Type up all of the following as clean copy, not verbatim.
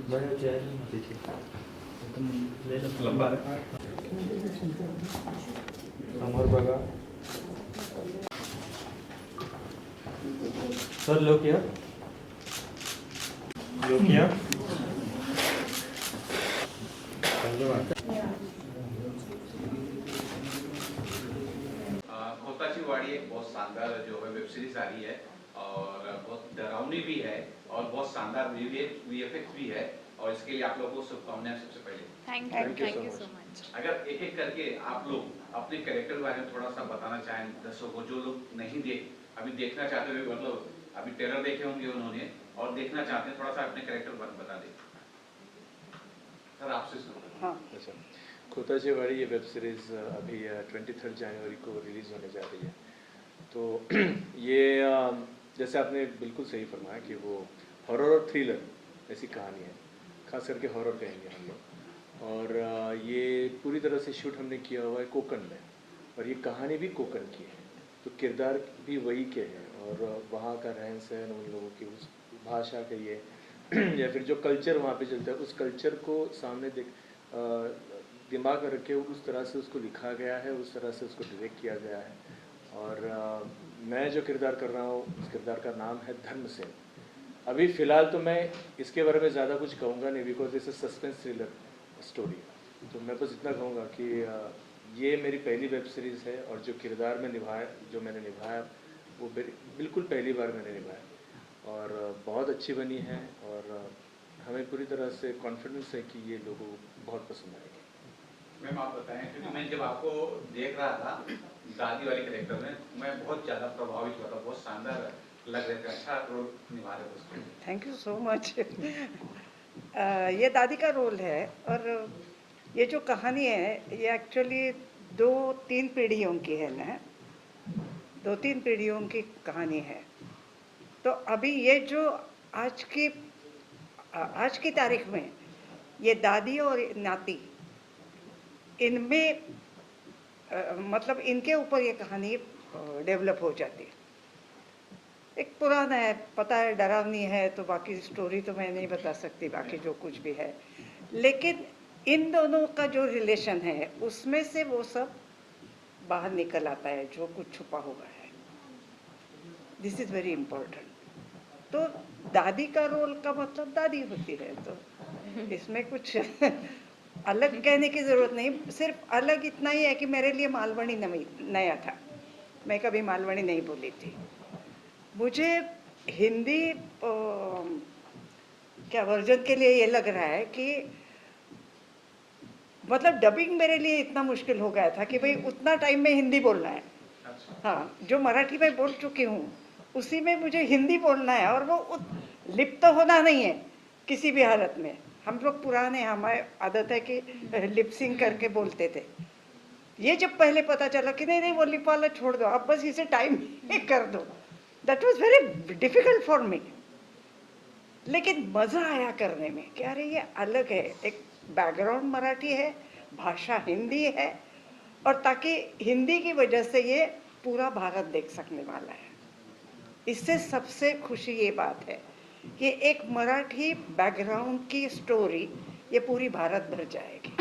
बड़ा चेयर पीछे तुम ले लो लंबा समोर बघा सर लोक या खोताची वाड़ी एक बहुत शानदार जो है वेब सीरीज आ रही है और बहुत डरावनी भी है और बहुत शानदार वीएफएक्स भी है और इसके लिए आप लोगों को शुभकामनाएं सबसे पहले। Thank you so much. अगर एक एक करके आप लोग अपने कैरेक्टर के बारे में थोड़ा सा बताना चाहें दर्शकों को, जो लोग नहीं अभी देखना चाहते हुए, मतलब अभी ट्रेलर देखे होंगे उन्होंने और देखना चाहते हैं, थोड़ा सा अपने कैरेक्टर बता दें। सर आपसे शुरू। हाँ अच्छा, खोताची वाड़ी ये वेब सीरीज़ अभी 23 जनवरी को रिलीज़ होने जा रही है। तो ये जैसे आपने बिल्कुल सही फरमाया कि वो हॉरर और थ्रिलर ऐसी कहानी है, खास करके हॉरर कहेंगे हम लोग। और ये पूरी तरह से शूट हमने किया हुआ है कोकण में, और ये कहानी भी कोकण की है, तो किरदार भी वही के हैं और वहाँ का रहन सहन, उन लोगों की उस भाषा कहिए या फिर जो कल्चर वहाँ पे चलता है, उस कल्चर को सामने दिमाग में रखे उस तरह से उसको लिखा गया है, उस तरह से उसको डायरेक्ट किया गया है। और मैं जो किरदार कर रहा हूँ, उस किरदार का नाम है धर्मसेन। अभी फ़िलहाल तो मैं इसके बारे में ज़्यादा कुछ कहूँगा नहीं, because it's a suspense thriller story. तो मैं बस इतना कहूँगा कि ये मेरी पहली वेब सीरीज़ है और जो किरदार में मैंने निभाया वो बिल्कुल पहली बार मैंने निभाया और बहुत अच्छी बनी है। और हमें पूरी तरह से कॉन्फिडेंस है कि ये लोगों को बहुत पसंद आएगी। मैम आप बताएं, क्योंकि मैं जब आपको देख रहा था दादी वाले कैरेक्टर में, मैं बहुत ज़्यादा प्रभावित हुआ था, बहुत शानदार लग रहे थे, अच्छा रोल निभा रहे थे उसको। Thank you so much. ये दादी का रोल है और ये जो कहानी है ये एक्चुअली 2-3 पीढ़ियों की है ना, 2-3 पीढ़ियों की कहानी है। तो अभी ये जो आज की तारीख में ये दादी और नाती, इनमें मतलब इनके ऊपर ये कहानी डेवलप हो जाती है। एक पुराना है, पता है डरावनी है, तो बाकी स्टोरी तो मैं नहीं बता सकती, बाकी जो कुछ भी है, लेकिन इन दोनों का जो रिलेशन है उसमें से वो सब बाहर निकल आता है, जो कुछ छुपा हुआ है। This is very important. तो दादी का रोल का मतलब दादी होती है, तो इसमें कुछ अलग कहने की ज़रूरत नहीं, सिर्फ अलग इतना ही है कि मेरे लिए मालवणी नया था, मैं कभी मालवणी नहीं बोली थी। मुझे हिंदी क्या वर्जन के लिए ये लग रहा है कि मतलब डबिंग मेरे लिए इतना मुश्किल हो गया था कि भाई उतना टाइम में हिंदी बोलना है। हाँ, जो मराठी में बोल चुकी हूँ उसी में मुझे हिंदी बोलना है, और वो लिप्त होना नहीं है किसी भी हालत में। हम लोग पुराने, हमारे आदत है कि लिपसिंग करके बोलते थे। ये जब पहले पता चला कि नहीं नहीं वो लिप वाला छोड़ दो, अब बस इसे टाइम कर दो, that was very difficult for me. लेकिन मज़ा आया करने में कि अरे ये अलग है, एक बैकग्राउंड मराठी है, भाषा हिंदी है, और ताकि हिंदी की वजह से ये पूरा भारत देख सकने वाला है। इससे सबसे खुशी ये बात है कि एक मराठी बैकग्राउंड की स्टोरी ये पूरी भारत भर जाएगी।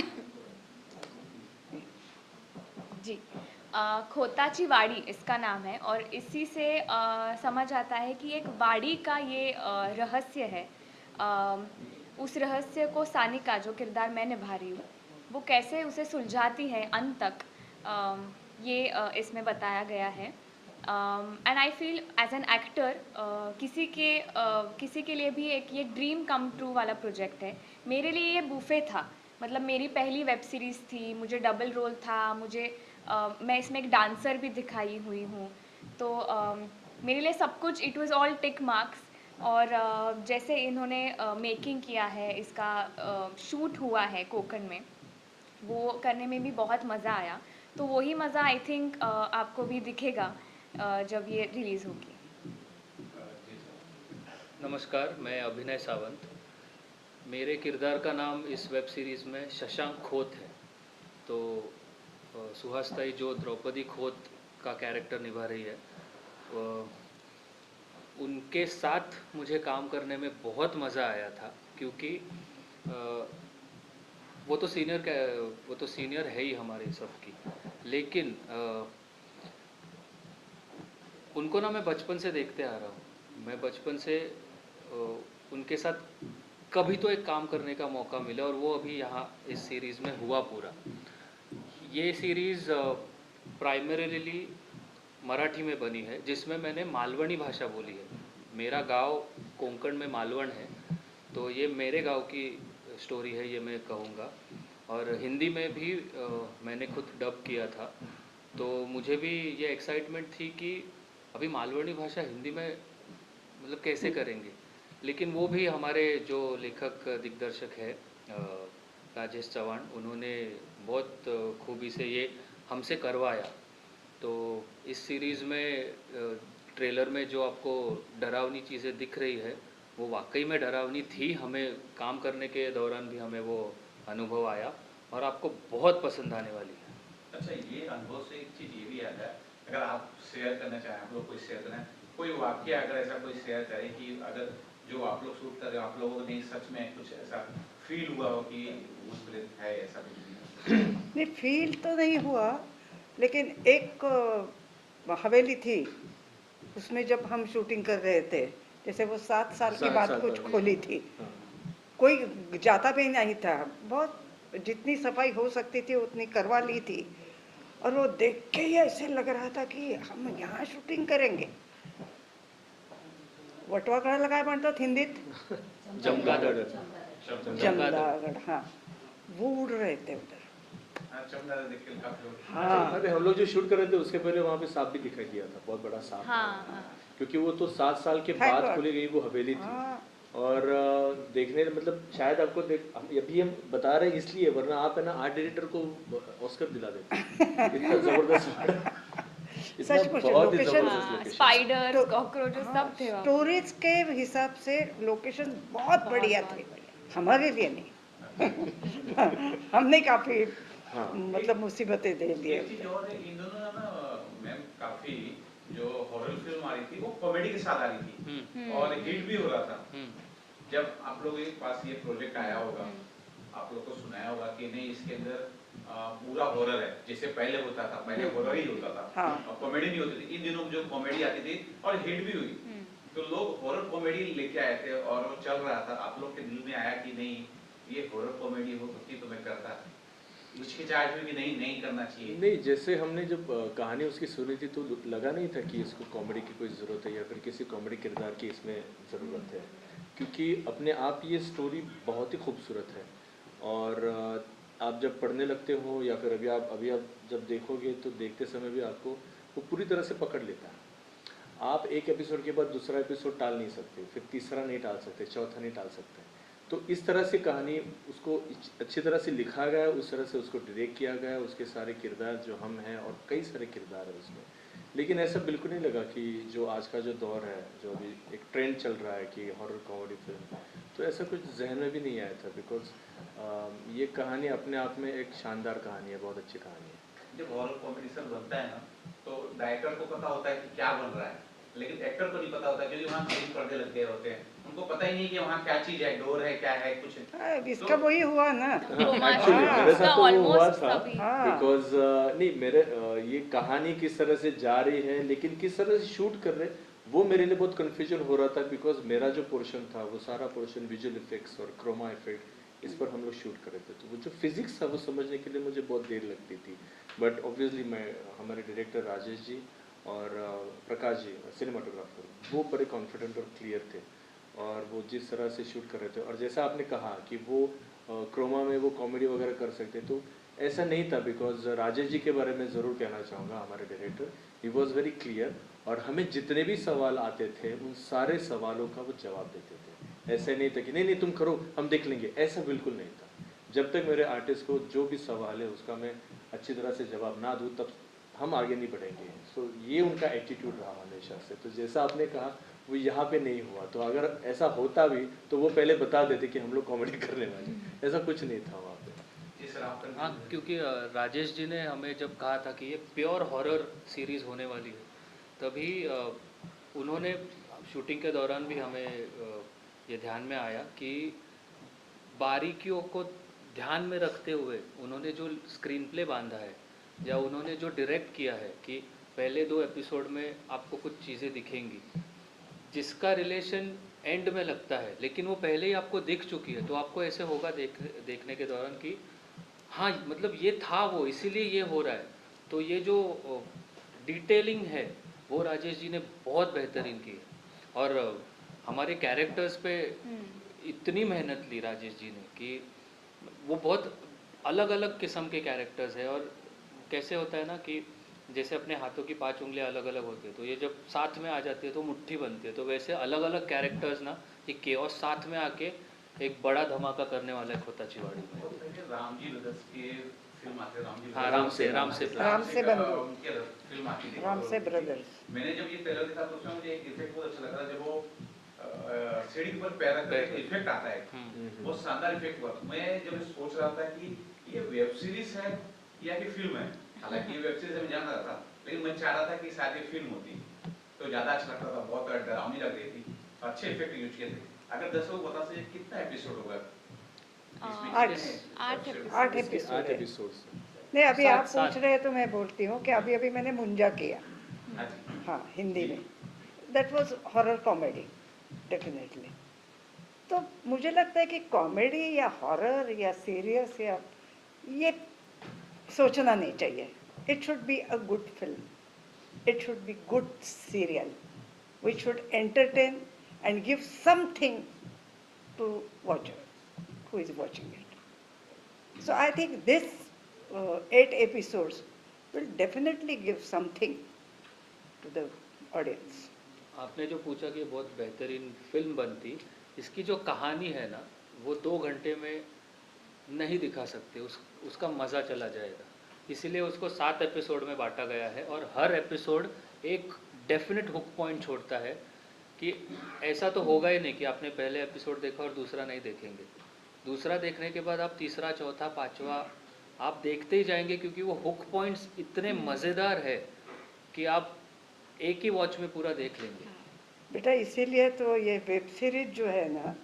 जी, खोताची वाड़ी इसका नाम है और इसी से समझ आता है कि एक वाड़ी का ये रहस्य है। उस रहस्य को सानिका, जो किरदार मैं निभा रही हूँ, वो कैसे उसे सुलझाती है अंत तक, ये इसमें बताया गया है। And I feel as an actor किसी के लिए भी एक ये ड्रीम कम ट्रू वाला प्रोजेक्ट है। मेरे लिए ये बूफे था, मतलब मेरी पहली वेब सीरीज़ थी, मुझे डबल रोल था, मैं इसमें एक डांसर भी दिखाई हुई हूँ, तो मेरे लिए सब कुछ it was all tick marks. और जैसे इन्होंने मेकिंग किया है, इसका शूट हुआ है कोकण में, वो करने में भी बहुत मज़ा आया। तो वही मज़ा आई थिंक आपको भी दिखेगा जब ये रिलीज़ होगी। नमस्कार, मैं अभिनय सावंत। मेरे किरदार का नाम इस वेब सीरीज़ में शशांक खोत है। तो सुहासताई जो द्रौपदी खोत का कैरेक्टर निभा रही है, उनके साथ मुझे काम करने में बहुत मज़ा आया था, क्योंकि वो तो सीनियर है ही हमारे सबकी, लेकिन उनको ना मैं बचपन से देखते आ रहा हूँ। मैं बचपन से उनके साथ कभी तो एक काम करने का मौका मिला, और वो अभी यहाँ इस सीरीज़ में हुआ पूरा। ये सीरीज़ प्राइमरीली मराठी में बनी है, जिसमें मैंने मालवणी भाषा बोली है। मेरा गांव कोंकण में मालवण है, तो ये मेरे गांव की स्टोरी है, ये मैं कहूँगा। और हिंदी में भी मैंने खुद डब किया था, तो मुझे भी ये एक्साइटमेंट थी कि अभी मालवणी भाषा हिंदी में मतलब कैसे करेंगे। लेकिन वो भी हमारे जो लेखक दिग्दर्शक है राजेश चौहान, उन्होंने बहुत खूबी से ये हमसे करवाया। तो इस सीरीज़ में ट्रेलर में जो आपको डरावनी चीज़ें दिख रही है, वो वाकई में डरावनी थी। हमें काम करने के दौरान भी हमें वो अनुभव आया, और आपको बहुत पसंद आने वाली है। अच्छा, ये अनुभव से एक चीज़ ये भी याद है, अगर आप शेयर करना चाहें, आप लोग कोई शेयर करना, कोई वाक्य अगर ऐसा कोई शेयर करें कि अगर जो आप लोग शूट कर रहे हो, आप लोगों को नहीं सच में कुछ ऐसा फील हुआ हो कि उस पर है ऐसा कुछ भी? नहीं, फील तो नहीं हुआ, लेकिन एक हवेली थी, उसमें जब हम शूटिंग कर रहे थे, जैसे वो 7 साल की 7 बात साल कुछ पहले। खोली थी, हाँ। कोई जाता भी नहीं था, बहुत जितनी सफाई हो सकती थी उतनी करवा ली थी, और वो देख के ही ऐसे लग रहा था कि हम यहाँ शूटिंग करेंगे। वटवा कड़ा लगाए म्हणतात हिंदीत, चमगादड़। चमगादड़, हाँ, वो उड़ रहे थे उधर। हाँ, चमगादड़ देख के काफी लोग। हाँ, अरे हम लोग जो शूट कर रहे थे उसके पहले वहाँ पे सांप भी दिखाई दिया था, बहुत बड़ा सांप हाँ, था। हाँ। क्योंकि वो तो 7 साल के Thank बाद God. खोली गई वो हवेली थी। हाँ, और देखने मतलब शायद आपको अभी हम बता रहे हैं इसलिए, वरना आप है ना आर्ट डायरेक्टर को ऑस्कर दिला देते। इतना जबरदस्त इतना सचमुच बहुत ही लोकेशन, जबरदस्त हाँ, लोकेशन। स्पाइडर्स, कॉकरोचेस हाँ, सब थे वहाँ। स्टोरेज के हिसाब से लोकेशन बहुत बढ़िया थे, हमारे लिए नहीं। हमने काफी हाँ। मतलब मुसीबतें दे दी। एक चीज और है, इन दोनों ना मैम काफी जो हॉरर फिल्म आ रही थी वो कॉमेडी के साथ आ रही थी और हिट भी हो रहा था। जब आप लोगों के पास ये प्रोजेक्ट आया होगा, आप लोग को सुनाया होगा कि नहीं इसके अंदर पूरा हॉरर है, जैसे पहले होता था, पहले हॉरर ही होता था हाँ। और कॉमेडी नहीं होती थी। इन दिनों जो कॉमेडी आती थी और हिट भी हुई, तो लोग हॉरर कॉमेडी लेके आए थे और वो चल रहा था। आप लोग के दिल में आया कि नहीं ये हॉरर कॉमेडी होती तो मैं करता, हिचकिचाहट हुई कि नहीं करना चाहिए? नहीं, जैसे हमने जब कहानी उसकी सुनी थी तो लगा नहीं था कि इसको कॉमेडी की कोई ज़रूरत है या फिर किसी कॉमेडी किरदार की इसमें ज़रूरत है, क्योंकि अपने आप ये स्टोरी बहुत ही खूबसूरत है। और आप जब पढ़ने लगते हो या फिर अभी आप जब देखोगे तो देखते समय भी आपको वो पूरी तरह से पकड़ लेता है। आप एक एपिसोड के बाद दूसरा एपिसोड टाल नहीं सकते, फिर तीसरा नहीं टाल सकते, चौथा नहीं टाल सकते। तो इस तरह से कहानी उसको अच्छी तरह से लिखा गया, उस तरह से उसको डायरेक्ट किया गया, उसके सारे किरदार जो हम हैं और कई सारे किरदार हैं उसमें। लेकिन ऐसा बिल्कुल नहीं लगा कि जो आज का जो दौर है, जो अभी एक ट्रेंड चल रहा है कि हॉरर कॉमेडी फिल्म, तो ऐसा कुछ जहन में भी नहीं आया था। बिकॉज ये कहानी अपने आप में एक शानदार कहानी है, बहुत अच्छी कहानी है। जब हॉरर कॉमेडी सब बनता है ना, तो डायरेक्टर को पता होता है कि क्या बन रहा है, लेकिन एक्टर को नहीं पता होता क्योंकि वहाँ ग्रीन पर्दे लग गए होते हैं, उनको पता ही नहीं कि वहाँ क्या चीज़ है, डोर है, क्या है, कुछ है। इसका वही हुआ ना। एक्चुअली हाँ, मेरे साथ तो वो हुआ almost था, सभी। हाँ। बिकॉज नहीं मेरे ये कहानी किस तरह से जा रही है लेकिन किस तरह से शूट कर रहे, वो मेरे लिए बहुत कन्फ्यूजन हो रहा था। बिकॉज मेरा जो पोर्शन था वो सारा पोर्शन विजुअल इफेक्ट्स और क्रोमा इफेक्ट, इस पर हम लोग शूट कर रहे थे, तो वो जो फिजिक्स था वो समझने के लिए मुझे बहुत देर लगती थी। बट ऑब्वियसली मैं हमारे डायरेक्टर राजेश जी और प्रकाश जी सिनेमाटोग्राफर, वो बड़े कॉन्फिडेंट और क्लियर थे और वो जिस तरह से शूट कर रहे थे। और जैसा आपने कहा कि वो क्रोमा में वो कॉमेडी वगैरह कर सकते, तो ऐसा नहीं था। बिकॉज राजेश जी के बारे में ज़रूर कहना चाहूँगा, हमारे director, he was very clear और हमें जितने भी सवाल आते थे उन सारे सवालों का वो जवाब देते थे। ऐसे नहीं था कि नहीं तुम करो हम देख लेंगे, ऐसा बिल्कुल नहीं था। जब तक मेरे आर्टिस्ट को जो भी सवाल है उसका मैं अच्छी तरह से जवाब ना दूँ तब हम आगे नहीं बढ़ेंगे। सो ये उनका एटीट्यूड रहा हमेशा से। तो जैसा आपने कहा वो यहाँ पे नहीं हुआ, तो अगर ऐसा होता भी तो वो पहले बता देते कि हम लोग कॉमेडी करने वाले, ऐसा कुछ नहीं था वहाँ पे। जी सर, आप हाँ, क्योंकि राजेश जी ने हमें जब कहा था कि ये प्योर हॉरर सीरीज़ होने वाली है, तभी उन्होंने शूटिंग के दौरान भी हमें ये ध्यान में आया कि बारीकियों को ध्यान में रखते हुए उन्होंने जो स्क्रीन प्ले बांधा है या उन्होंने जो डायरेक्ट किया है कि पहले 2 एपिसोड में आपको कुछ चीज़ें दिखेंगी जिसका रिलेशन एंड में लगता है, लेकिन वो पहले ही आपको दिख चुकी है, तो आपको ऐसे होगा देखने के दौरान कि हाँ मतलब ये था वो, इसीलिए ये हो रहा है। तो ये जो डिटेलिंग है वो राजेश जी ने बहुत बेहतरीन की है और हमारे कैरेक्टर्स पे इतनी मेहनत ली राजेश जी ने कि वो बहुत अलग अलग किस्म के कैरेक्टर्स है। और कैसे होता है ना कि जैसे अपने हाथों की 5 उंगलियां अलग अलग होती है, तो ये जब साथ में आ जाती है तो मुट्ठी बनती है, तो वैसे अलग अलग कैरेक्टर्स ना ये केओस साथ में आके एक बड़ा धमाका करने वाला है खोताचीवाड़ी में। तो पहले रामजी ब्रदर्स की फिल्म आती है, रामजी हाँ, राम से बंधु। उनकी फिल्म आती थी राम से ब्रदर्स। मैंने जब ये ट्रेलर देखा तो उसमें मुझे एक इफेक्ट बहुत अच्छा लगा, जब वो सीढ़ी के ऊपर पैर रखते हैं इफेक्ट आता है, बहुत शानदार इफेक्ट हुआ। मैं जब सोच रहा था कि ये वेब सीरीज है या कि फिल्म है, हालांकि ये वेब सीरीज मैं जान रहा था, लेकिन मैं चाह रहा था कि शायद ये फिल्म होती तो ज्यादा अच्छा लगता था, बहुत डरावनी लग रही थी, अच्छे इफेक्ट यूज किए थे। अगर दर्शकों को बता सके कितना एपिसोड होगा? 8 एपिसोड नहीं, अभी आप सात। पूछ रहे हैं तो मैं बोलती हूँ कि अभी मैंने मुंजा किया, हाँ, हिंदी में। That was horror comedy definitely. तो मुझे लगता है कि कॉमेडी या हॉरर या सीरियस या ये सोचना नहीं चाहिए। It should be a good film, it should be good serial which should entertain and give something to watcher who is watching it. So I think this 8 episodes will definitely give something to the audience. आपने जो पूछा कि बहुत बेहतरीन film बनती, इसकी जो कहानी है ना वो 2 घंटे में नहीं दिखा सकते, उसका मज़ा चला जाएगा, इसीलिए उसको 7 एपिसोड में बांटा गया है और हर एपिसोड एक डेफिनेट हुक पॉइंट छोड़ता है कि ऐसा तो होगा ही नहीं कि आपने पहले एपिसोड देखा और दूसरा नहीं देखेंगे। दूसरा देखने के बाद आप तीसरा, चौथा, 5वां आप देखते ही जाएंगे, क्योंकि वो हुक पॉइंट्स इतने मज़ेदार है कि आप एक ही वॉच में पूरा देख लेंगे। बेटा इसीलिए तो ये वेब सीरीज जो है ना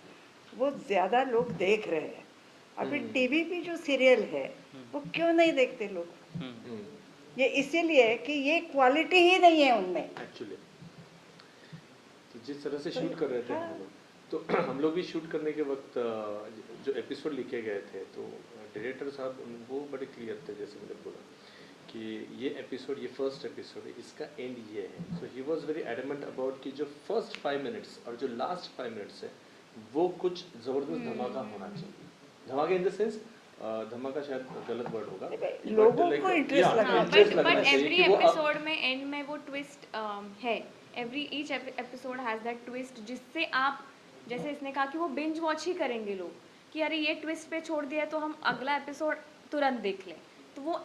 वो ज़्यादा लोग देख रहे हैं। अभी टीवी पे जो सीरियल है वो क्यों नहीं देखते लोग? ये इसीलिए कि ये क्वालिटी ही नहीं है उनमें एक्चुअली। तो जिस तरह से शूट कर रहे थे हम लोग, तो हम लोग भी शूट करने के वक्त जो एपिसोड लिखे गए थे तो डायरेक्टर साहब वो बड़े क्लियर थे, जैसे मैंने बोला कि ये एपिसोड, ये फर्स्ट एपिसोड है, इसका एंड ये है। So he was very adamant about कि जो फर्स्ट 5 मिनट्स और जो लास्ट 5 मिनट्स है वो कुछ ज़बरदस्त धमाका होना चाहिए। धमाका इन द सेंस, धमाका शायद गलत वर्ड होगा, लोगों को इंटरेस्ट लगना बट एवरी एपिसोड में एंड में वो ट्विस्ट है। Each episode has that twist जिससे आप, जैसे इसने कहा कि वो बिंज वॉच ही करेंगे लोग कि अरे ये ट्विस्ट पे छोड़ दिया तो हम अगला एपिसोड तुरंत देख लें। तो वो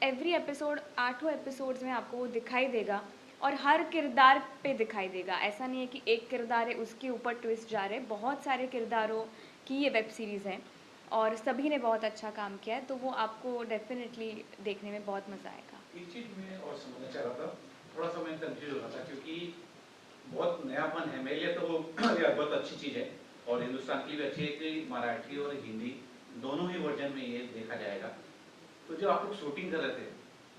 एवरी एपिसोड 8 एपिसोड्स में आपको वो दिखाई देगा और हर किरदार पे दिखाई देगा। ऐसा नहीं है कि एक किरदार है उसके ऊपर ट्विस्ट जा रहे, बहुत सारे किरदारों की ये वेब सीरीज़ है और सभी ने बहुत अच्छा काम किया है, तो वो आपको डेफिनेटली देखने में बहुत मज़ा आएगा। एक चीज़ मैं और समझना चाह रहा था, थोड़ा सा मैं कंफ्यूज हो रहा था क्योंकि बहुत नयापन है मेरे लिए, तो ये बहुत अच्छी चीज़ है और हिंदुस्तान की भी अच्छी है कि मराठी और हिंदी दोनों ही वर्जन में ये देखा जाएगा। तो जब आप लोग शूटिंग कर रहे थे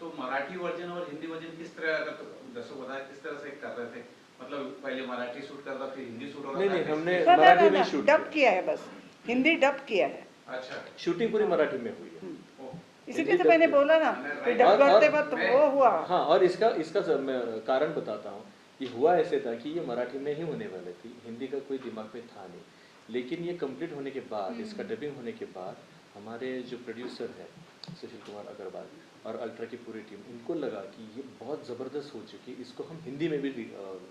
तो मराठी वर्जन और हिंदी वर्जन किस तरह, अगर दर्शकों को बताया किस तरह से कर रहे थे? मतलब पहले मराठी शूट कर रहा फिर हिंदी शूट हो रहा? नहीं, हमने मराठी में शूट डब किया है, बस हिंदी डब किया है। अच्छा, शूटिंग पूरी मराठी में हुई है। इसीलिए तो मैंने बोला ना कि डब करते वक्त वो हुआ। हाँ, और इसका मैं कारण बताता हूँ। ये हुआ ऐसे था कि ये मराठी में ही होने वाली थी, हिंदी का कोई दिमाग में था नहीं, लेकिन ये कंप्लीट होने के बाद, इसका डबिंग होने के बाद हमारे जो प्रोड्यूसर है सुशील कुमार अग्रवाल और अल्ट्रा की पूरी टीम, इनको लगा कि ये बहुत ज़बरदस्त हो चुकी है, इसको हम हिंदी में भी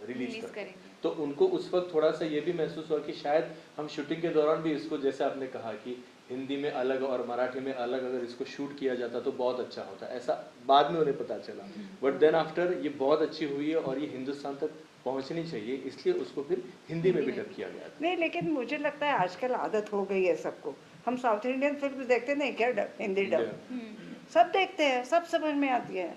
रिलीज करें। तो उनको उस वक्त थोड़ा सा ये भी महसूस हुआ कि शायद हम शूटिंग के दौरान भी इसको, जैसे आपने कहा कि हिंदी में अलग और मराठी में अलग अगर इसको शूट किया जाता तो बहुत अच्छा होता, ऐसा बाद में उन्हें पता चला। बट देन आफ्टर ये बहुत अच्छी हुई है और ये हिंदुस्तान तक पहुंचनी चाहिए, इसलिए उसको फिर हिंदी में भी डब किया गया था। नहीं, लेकिन मुझे लगता है आजकल आदत हो गई है सबको। हम साउथ इंडियन फिल्म देखते नहीं क्या, डब हिंदी डब सब देखते हैं, सब समझ में आती है।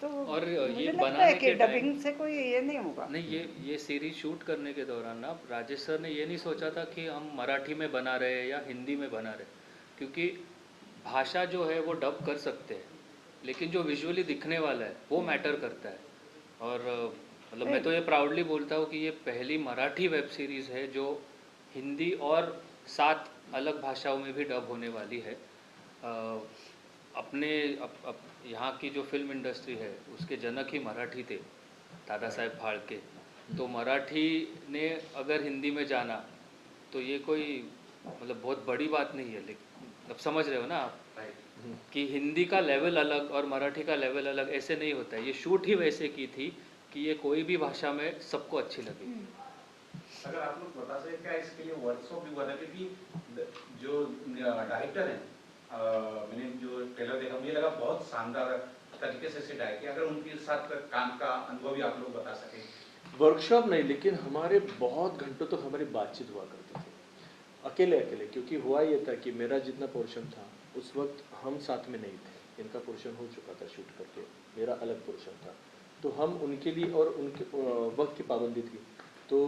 तो और ये मुझे लगता है बनाने कि के टाइम डबिंग से कोई ये नहीं होगा। नहीं, ये सीरीज शूट करने के दौरान ना राजेश सर ने ये नहीं सोचा था कि हम मराठी में बना रहे हैं या हिंदी में बना रहे हैं, क्योंकि भाषा जो है वो डब कर सकते हैं, लेकिन जो विजुअली दिखने वाला है वो मैटर करता है। और मतलब मैं तो ये प्राउडली बोलता हूँ कि ये पहली मराठी वेब सीरीज़ है जो हिंदी और 7 अलग भाषाओं में भी डब होने वाली है। अपने यहाँ की जो फिल्म इंडस्ट्री है उसके जनक ही मराठी थे, दादा साहेब फाळके। तो मराठी ने अगर हिंदी में जाना तो ये कोई मतलब बहुत बड़ी बात नहीं है, लेकिन अब समझ रहे हो ना आप कि हिंदी का लेवल अलग और मराठी का लेवल अलग ऐसे नहीं होता है। ये शूट ही वैसे की थी कि ये कोई भी भाषा में सबको अच्छी लगी। अगर आप लोग बता सके क्या इसके लिए वर्कशॉप भी हुआ था, क्योंकि जो डायरेक्टर है मैंने जो ट्रेलर देखा मुझे लगा बहुत शानदार तरीके से डायरेक्ट किया। अगर उनके साथ काम का अनुभव भी आप लोग बता सके। वर्कशॉप नहीं, लेकिन हमारे बहुत घंटों तक हमारी बातचीत हुआ करती थी, अकेले अकेले। क्योंकि हुआ ये था कि मेरा जितना पोर्शन था उस वक्त हम साथ में नहीं थे, इनका पोर्शन हो चुका था शूट करके, मेरा अलग पोर्शन था। तो हम उनके लिए और उनके वक्त की पाबंदी थी, तो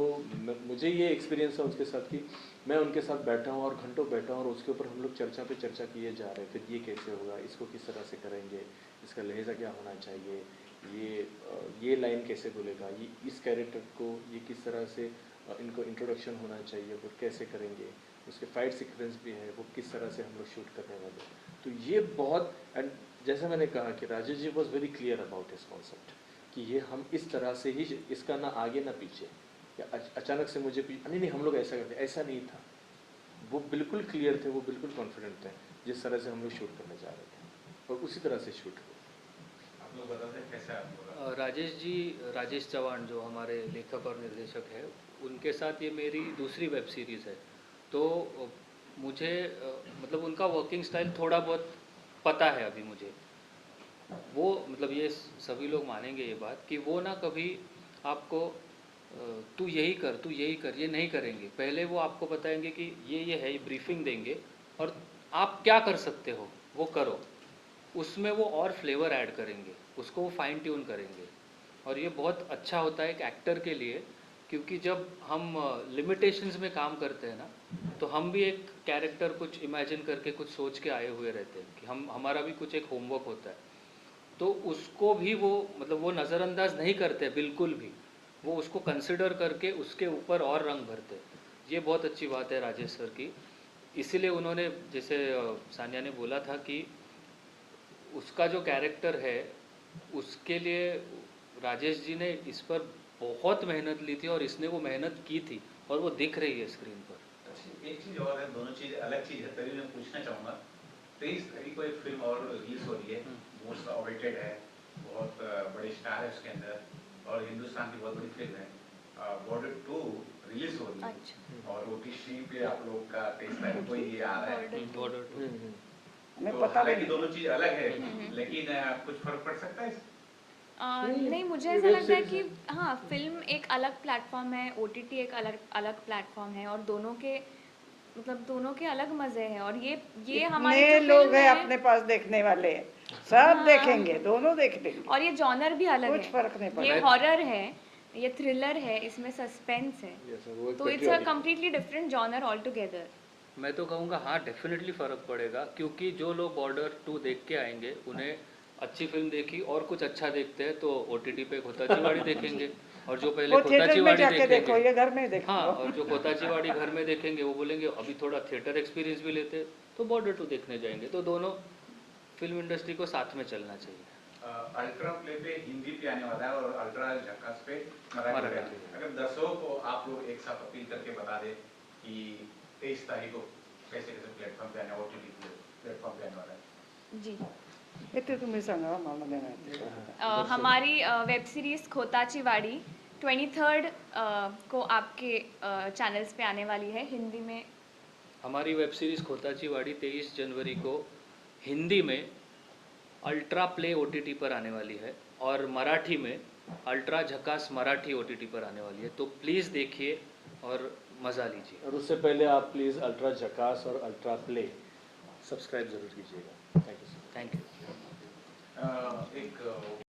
मुझे ये एक्सपीरियंस है उसके साथ कि मैं उनके साथ बैठा हूँ और घंटों बैठा हूँ और उसके ऊपर हम लोग चर्चा पे चर्चा किए जा रहे हैं। फिर ये कैसे होगा, इसको किस तरह से करेंगे, इसका लहजा क्या होना चाहिए, ये लाइन कैसे बोलेगा, ये इस कैरेक्टर को ये किस तरह से इनको इंट्रोडक्शन होना चाहिए, वो कैसे करेंगे, उसके फाइट सीक्वेंस भी है वो किस तरह से हम लोग शूट करने वाले। तो ये बहुत, एंड जैसे मैंने कहा कि Rajesh ji was very clear about his concept कि ये हम इस तरह से ही, इसका ना आगे ना पीछे, या अचानक से मुझे नहीं हम लोग ऐसा करते, ऐसा नहीं था। वो बिल्कुल क्लियर थे, वो बिल्कुल कॉन्फिडेंट थे जिस तरह से हम लोग शूट करने जा रहे थे, और उसी तरह से शूट हुआ। आप लोग बता सकते कैसे आप राजेश जी, राजेश चव्हाण जो हमारे लेखक और निर्देशक है, उनके साथ ये मेरी दूसरी वेब सीरीज़ है। तो मुझे मतलब उनका वर्किंग स्टाइल थोड़ा बहुत पता है अभी मुझे। वो मतलब ये सभी लोग मानेंगे ये बात कि वो ना कभी आपको तू यही कर, तू यही कर, ये नहीं करेंगे। पहले वो आपको बताएंगे कि ये है, ये ब्रीफिंग देंगे और आप क्या कर सकते हो वो करो। उसमें वो और फ्लेवर ऐड करेंगे, उसको वो फाइन ट्यून करेंगे। और ये बहुत अच्छा होता है एक एक्टर के लिए, क्योंकि जब हम लिमिटेशंस में काम करते हैं ना, तो हम भी एक कैरेक्टर कुछ इमेजिन करके कुछ सोच के आए हुए रहते हैं कि हमारा भी कुछ एक होमवर्क होता है। तो उसको भी वो मतलब वो नज़रअंदाज नहीं करते बिल्कुल भी, वो उसको कंसिडर करके उसके ऊपर और रंग भरते। ये बहुत अच्छी बात है राजेश सर की। इसीलिए उन्होंने, जैसे सानिया ने बोला था कि उसका जो कैरेक्टर है उसके लिए राजेश जी ने इस पर बहुत मेहनत ली थी और इसने वो मेहनत की थी और वो दिख रही है स्क्रीन पर। एक चीज और है, दोनों चीज अलग चीज है, तभी मैं पूछना चाहूँगा 23 तारीख को एक फिल्म और रिलीज हो रही है, मोस्ट अवेटेड है, बहुत बड़े स्टार है उसके अंदर और हिंदुस्तान की बहुत बड़ी फिल्म है, बॉर्डर 2 रिलीज हो रही है। अच्छा। और OTT पे आप लोग का 23 तारीख को ये आ रहा है। बॉर्डर हमें तो पता हालांकि नहीं। दोनों चीज अलग है, लेकिन कुछ फर्क पड़ सकता है इससे? नहीं, मुझे ऐसा लगता है कि हाँ, फिल्म एक अलग प्लेटफॉर्म है, OTT एक अलग प्लेटफॉर्म है, और दोनों के मतलब दोनों के अलग मज़े हैं। और ये हमारी इतने जो लोग फिल्म हैं है, अपने पास देखने वाले, सब देखेंगे, दोनों देख लेंगे, और ये जॉनर भी अलग कुछ है। फर्क नहीं ये पड़ेगा। हॉरर है, ये थ्रिलर है, इसमें सस्पेंस है, वो तो it's a completely different genre all together. मैं तो कहूँगा हाँ, डेफिनेटली फ़र्क पड़ेगा, क्योंकि जो लोग बॉर्डर 2 देख के आएंगे उन्हें अच्छी फिल्म देखी और कुछ अच्छा देखते हैं तो OTT पे खोताचीवाड़ी देखेंगे, और जो पहले वो थिएटर में खोताचीवाड़ी जाके देखो, देखेंगे, ये घर में देखो। हाँ, और जो खोताचीवाड़ी घर में देखेंगे वो बोलेंगे अभी थोड़ा थिएटर एक्सपीरियंस भी लेते तो बॉर्डर 2 देखने जाएंगे। तो दोनों फिल्म इंडस्ट्री को साथ में चलना चाहिए। अल्ट्रा प्ले पे हिंदी पे आने वाला है और अल्ट्रा झक्कास पे मराठी पे। मराठी। अगर दर्शकों को आप लोग एक साथ अपील करके बता दें कि 23 तारीख को कैसे कैसे प्लेटफॉर्म पे आने, OTT प्लेटफॉर्म पे आने वाला है। जी, इतने तुम्हें संगा मालूम देना है। हमारी वेब सीरीज़ खोताचीवाड़ी 23rd को आपके चैनल्स पे आने वाली है हिंदी में। हमारी वेब सीरीज़ खोताचीवाड़ी 23 जनवरी को हिंदी में अल्ट्रा प्ले OTT पर आने वाली है, और मराठी में अल्ट्रा झकास मराठी OTT पर आने वाली है। तो प्लीज़ देखिए और मज़ा लीजिए। और उससे पहले आप प्लीज़ अल्ट्रा झकास और अल्ट्रा प्ले सब्सक्राइब ज़रूर कीजिएगा। Thank you. Thank you. एक